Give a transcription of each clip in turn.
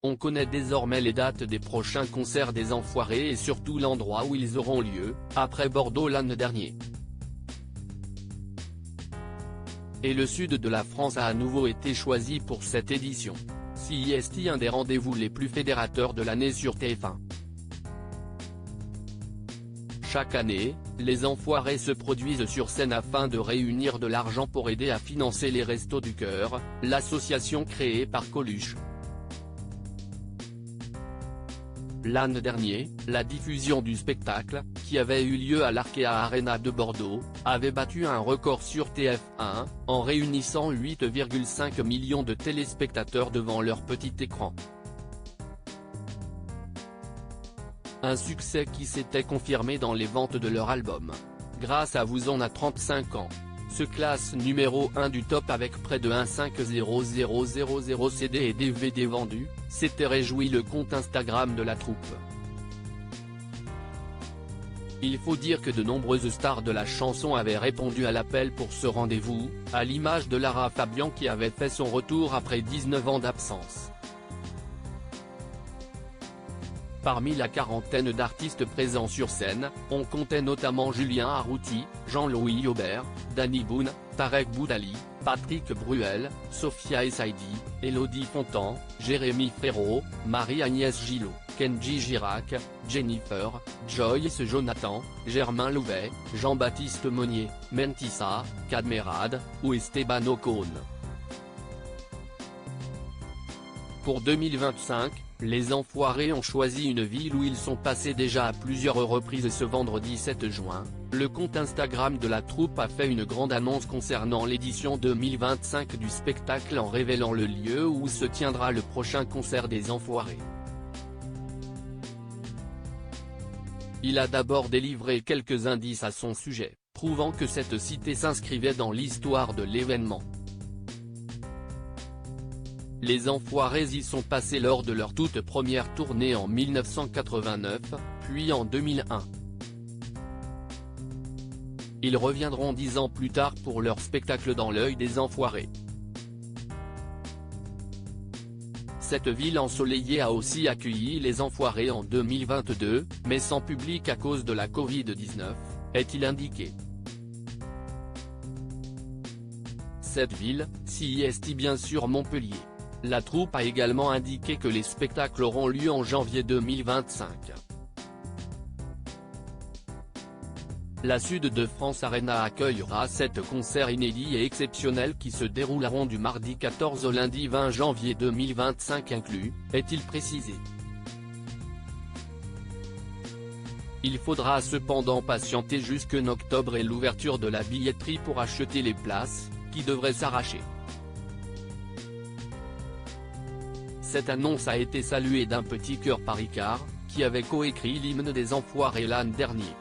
On connaît désormais les dates des prochains concerts des Enfoirés et surtout l'endroit où ils auront lieu, après Bordeaux l'année dernière. Et le sud de la France a à nouveau été choisi pour cette édition. CIST, un des rendez-vous les plus fédérateurs de l'année sur TF1. Chaque année, les Enfoirés se produisent sur scène afin de réunir de l'argent pour aider à financer les Restos du Cœur, l'association créée par Coluche. L'année dernière, la diffusion du spectacle, qui avait eu lieu à l'Arkea Arena de Bordeaux, avait battu un record sur TF1, en réunissant 8,5 millions de téléspectateurs devant leur petit écran. Un succès qui s'était confirmé dans les ventes de leur album. Grâce à Vous en a 35 ans, se classe numéro 1 du top avec près de 1,50000 CD et DVD vendus, s'était réjoui le compte Instagram de la troupe. Il faut dire que de nombreuses stars de la chanson avaient répondu à l'appel pour ce rendez-vous, à l'image de Lara Fabian qui avait fait son retour après 19 ans d'absence. Parmi la quarantaine d'artistes présents sur scène, on comptait notamment Julien Arrouti, Jean-Louis Aubert, Danny Boone, Tarek Boudali, Patrick Bruel, Sophia Essaidi, Élodie Fontan, Jérémy Frérot, Marie-Agnès Gillot, Kenji Girac, Jennifer, Joyce Jonathan, Germain Louvet, Jean-Baptiste Monnier, Mentissa, Cadmerade, ou Esteban Ocon. Pour 2025, les Enfoirés ont choisi une ville où ils sont passés déjà à plusieurs reprises. Ce vendredi 7 juin, le compte Instagram de la troupe a fait une grande annonce concernant l'édition 2025 du spectacle en révélant le lieu où se tiendra le prochain concert des Enfoirés. Il a d'abord délivré quelques indices à son sujet, prouvant que cette cité s'inscrivait dans l'histoire de l'événement. Les Enfoirés y sont passés lors de leur toute première tournée en 1989, puis en 2001. Ils reviendront 10 ans plus tard pour leur spectacle dans l'œil des Enfoirés. Cette ville ensoleillée a aussi accueilli les Enfoirés en 2022, mais sans public à cause de la Covid-19, est-il indiqué. Cette ville, CIST bien sûr Montpellier. La troupe a également indiqué que les spectacles auront lieu en janvier 2025. La Sud de France Arena accueillera 7 concerts inédits et exceptionnels qui se dérouleront du mardi 14 au lundi 20 janvier 2025 inclus, est-il précisé. Il faudra cependant patienter jusqu'en octobre et l'ouverture de la billetterie pour acheter les places, qui devraient s'arracher. Cette annonce a été saluée d'un petit cœur par Icare, qui avait coécrit l'hymne des Enfoirés l'an dernier.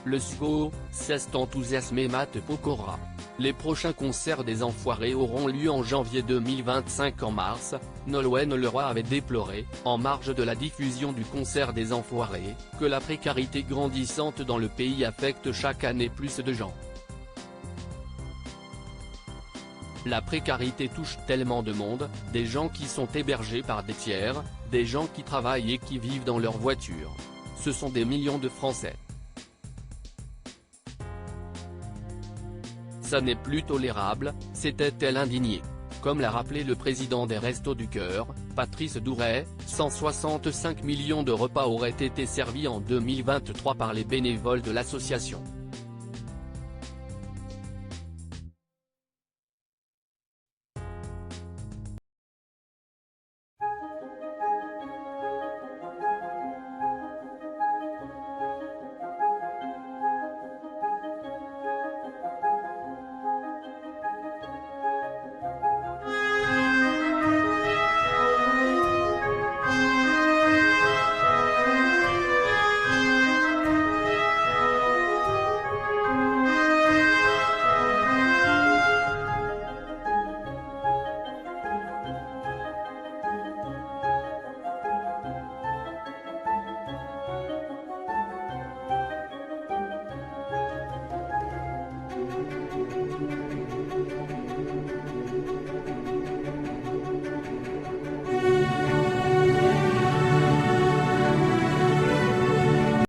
Le SGO, s'est enthousiasmé Matt Pokora. Les prochains concerts des Enfoirés auront lieu en janvier 2025. En mars, Nolwenn Leroy avait déploré, en marge de la diffusion du concert des Enfoirés, que la précarité grandissante dans le pays affecte chaque année plus de gens. La précarité touche tellement de monde, des gens qui sont hébergés par des tiers, des gens qui travaillent et qui vivent dans leur voiture. Ce sont des millions de Français. Ça n'est plus tolérable, s'était-elle indignée. Comme l'a rappelé le président des Restos du Cœur, Patrice Douret, 165 millions de repas auraient été servis en 2023 par les bénévoles de l'association.